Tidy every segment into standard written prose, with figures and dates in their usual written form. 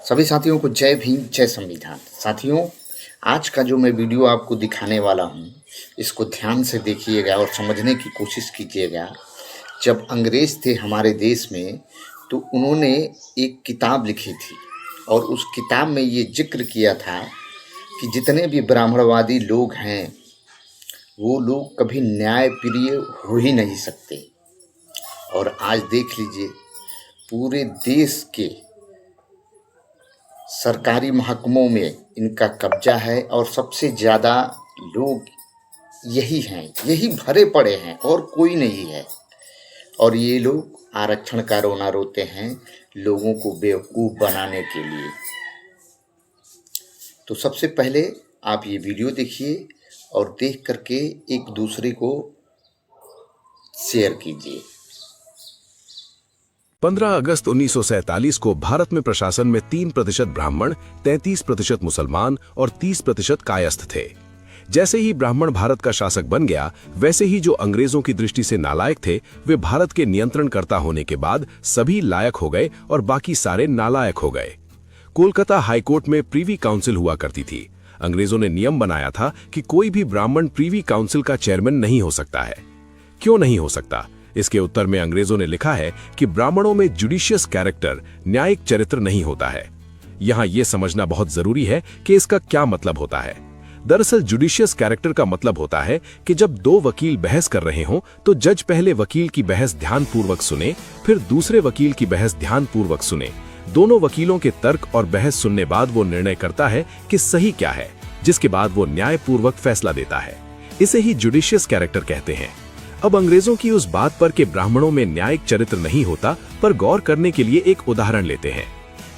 सभी साथियों को जय भीम जय संविधान। साथियों, आज का जो मैं वीडियो आपको दिखाने वाला हूँ, इसको ध्यान से देखिएगा और समझने की कोशिश कीजिएगा। जब अंग्रेज़ थे हमारे देश में तो उन्होंने एक किताब लिखी थी और उस किताब में ये जिक्र किया था कि जितने भी ब्राह्मणवादी लोग हैं वो लोग कभी न्यायप्रिय हो ही नहीं सकते। और आज देख लीजिए, पूरे देश के सरकारी महकमों में इनका कब्जा है और सबसे ज़्यादा लोग यही हैं, यही भरे पड़े हैं और कोई नहीं है। और ये लोग आरक्षण का रोना रोते हैं लोगों को बेवकूफ़ बनाने के लिए। तो सबसे पहले आप ये वीडियो देखिए और देख करके एक दूसरे को शेयर कीजिए। 15 अगस्त 1947 को भारत में प्रशासन में 3% ब्राह्मण, 33% मुसलमान और 30% कायस्थ थे। जैसे ही ब्राह्मण भारत का शासक बन गया, वैसे ही जो अंग्रेजों की दृष्टि से नालायक थे, वे भारत के नियंत्रणकर्ता होने के बाद सभी लायक हो गए और बाकी सारे नालायक हो गए। कोलकाता हाईकोर्ट में प्रीवी काउंसिल हुआ करती थी। अंग्रेजों ने नियम बनाया था कि कोई भी ब्राह्मण प्रीवी काउंसिल का चेयरमैन नहीं हो सकता है। क्यों नहीं हो सकता? इसके उत्तर में अंग्रेजों ने लिखा है कि ब्राह्मणों में जुडिशियस कैरेक्टर, न्यायिक चरित्र नहीं होता है। यहां यह समझना बहुत जरूरी है कि इसका क्या मतलब होता है। दरअसल जुडिशियस कैरेक्टर का मतलब होता है कि जब दो वकील बहस कर रहे हों तो जज पहले वकील की बहस ध्यानपूर्वक सुने, फिर दूसरे वकील की बहस ध्यानपूर्वक सुने। दोनों वकीलों के तर्क और बहस सुनने बाद वो निर्णय करता है कि सही क्या है, जिसके बाद वो न्यायपूर्वक फैसला देता है। इसे ही जुडिशियस कैरेक्टर कहते हैं। अब अंग्रेजों की उस बात पर कि ब्राह्मणों में न्यायिक चरित्र नहीं होता पर गौर करने के लिए एक उदाहरण लेते हैं।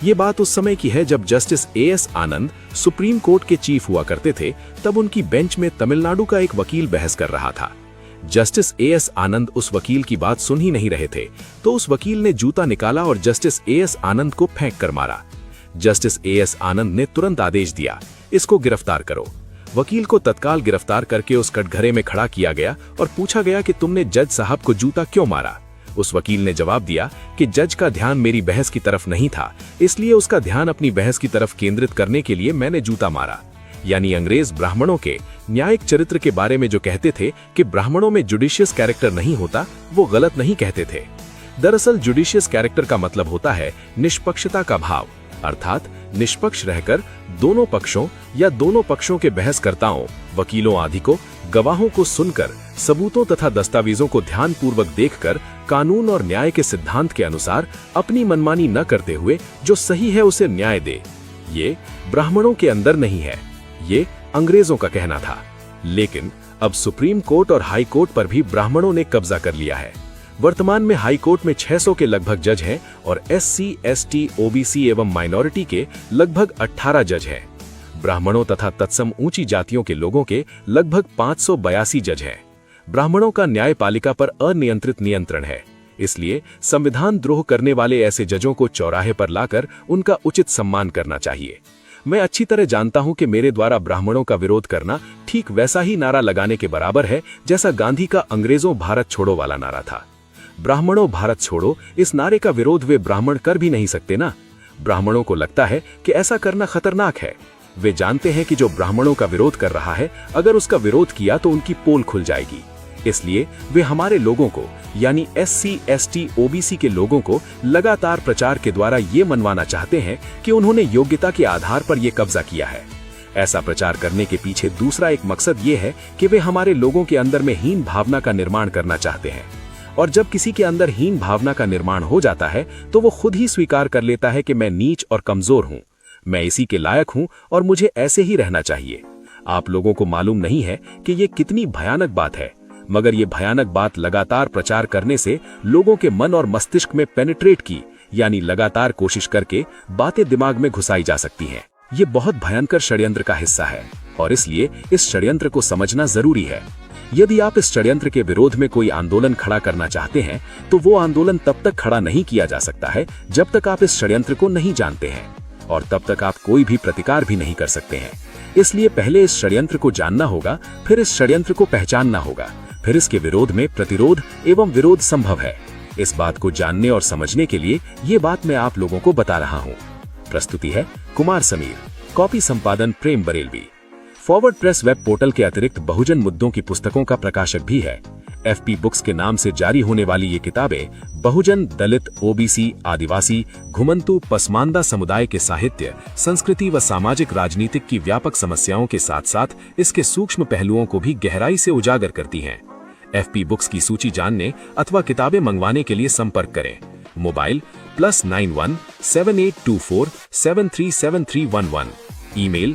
ये बात उस समय की है जब जस्टिस एएस आनंद सुप्रीम कोर्ट के चीफ हुआ करते थे। तब उनकी बेंच में तमिलनाडु का एक वकील बहस कर रहा था। जस्टिस एएस आनंद उस वकील की बात सुन ही नहीं रहे थे, तो उस वकील ने जूता निकाला और जस्टिस एएस आनंद को फेंक कर मारा। जस्टिस एएस आनंद ने तुरंत आदेश दिया, इसको गिरफ्तार करो। वकील को तत्काल गिरफ्तार करके उस कटघरे में खड़ा किया गया और पूछा गया कि तुमने जज साहब को जूता क्यों मारा। उस वकील ने जवाब दिया कि जज का ध्यान मेरी बहस की तरफ नहीं था, इसलिए उसका ध्यान अपनी बहस की तरफ केंद्रित करने के लिए मैंने जूता मारा। यानी अंग्रेज ब्राह्मणों के न्यायिक चरित्र के बारे में जो कहते थे कि ब्राह्मणों में जुडिशियस कैरेक्टर नहीं होता, वो गलत नहीं कहते थे। दरअसल जुडिशियस कैरेक्टर का मतलब होता है निष्पक्षता का भाव, अर्थात निष्पक्ष रहकर दोनों पक्षों या दोनों पक्षों के बहसकर्ताओं, वकीलों आदि को, गवाहों को सुनकर, सबूतों तथा दस्तावेजों को ध्यानपूर्वक देखकर कानून और न्याय के सिद्धांत के अनुसार अपनी मनमानी न करते हुए जो सही है उसे न्याय दे। ये ब्राह्मणों के अंदर नहीं है, ये अंग्रेजों का कहना था। लेकिन अब सुप्रीम कोर्ट और हाई कोर्ट पर भी ब्राह्मणों ने कब्जा कर लिया है। वर्तमान में हाई कोर्ट में 600 के लगभग जज हैं और एससी, एसटी, ओबीसी एवं माइनॉरिटी के लगभग 18 जज हैं। ब्राह्मणों तथा तत्सम ऊंची जातियों के लोगों के लगभग 582 जज हैं। ब्राह्मणों का न्यायपालिका पर अनियंत्रित नियंत्रण है, इसलिए संविधान द्रोह करने वाले ऐसे जजों को चौराहे पर लाकर उनका उचित सम्मान करना चाहिए। मैं अच्छी तरह जानता हूं कि मेरे द्वारा ब्राह्मणों का विरोध करना ठीक वैसा ही नारा लगाने के बराबर है जैसा गांधी का अंग्रेजों भारत छोड़ो वाला नारा था। ब्राह्मणों भारत छोड़ो, इस नारे का विरोध वे ब्राह्मण कर भी नहीं सकते ना। ब्राह्मणों को लगता है कि ऐसा करना खतरनाक है। वे जानते हैं कि जो ब्राह्मणों का विरोध कर रहा है, अगर उसका विरोध किया तो उनकी पोल खुल जाएगी। इसलिए वे हमारे लोगों को, यानी एससी, एसटी, ओबीसी के लोगों को लगातार प्रचार के द्वारा ये मनवाना चाहते हैं कि उन्होंने योग्यता के आधार पर यह कब्जा किया है। ऐसा प्रचार करने के पीछे दूसरा एक मकसद ये है कि वे हमारे लोगों के अंदर में हीन भावना का निर्माण करना चाहते हैं। और जब किसी के अंदर हीन भावना का निर्माण हो जाता है तो वो खुद ही स्वीकार कर लेता है कि मैं नीच और कमजोर हूं, मैं इसी के लायक हूं और मुझे ऐसे ही रहना चाहिए। आप लोगों को मालूम नहीं है कि ये कितनी भयानक बात है, मगर ये भयानक बात लगातार प्रचार करने से लोगों के मन और मस्तिष्क में पेनिट्रेट की, यानी लगातार कोशिश करके बातें दिमाग में घुसाई जा सकती हैं। ये बहुत भयंकर षड्यंत्र का हिस्सा है और इसलिए इस षड्यंत्र को समझना जरूरी है। यदि आप इस षड्यंत्र के विरोध में कोई आंदोलन खड़ा करना चाहते हैं तो वो आंदोलन तब तक खड़ा नहीं किया जा सकता है जब तक आप इस षड्यंत्र को नहीं जानते हैं, और तब तक आप कोई भी प्रतिकार भी नहीं कर सकते हैं। इसलिए पहले इस षड्यंत्र को जानना होगा, फिर इस षड्यंत्र को पहचानना होगा, फिर इसके विरोध में प्रतिरोध एवं विरोध संभव है। इस बात को जानने और समझने के लिए ये बात मैं आप लोगों को बता रहा हूँ। प्रस्तुति है कुमार समीर, कॉपी संपादन Prem Barelvi. Forward Press web portal के अतिरिक्त बहुजन मुद्दों की पुस्तकों का प्रकाशक भी है। एफपी बुक्स के नाम से जारी होने वाली ये किताबें बहुजन, दलित, ओबीसी, आदिवासी, घुमंतु, पसमानदा समुदाय के साहित्य, संस्कृति व सामाजिक राजनीतिक की व्यापक समस्याओं के साथ साथ इसके सूक्ष्म पहलुओं को भी गहराई से उजागर करती हैं। एफपी बुक्स की सूची जानने अथवा किताबें मंगवाने के लिए संपर्क करें। मोबाइल +91 7824 737311। ईमेल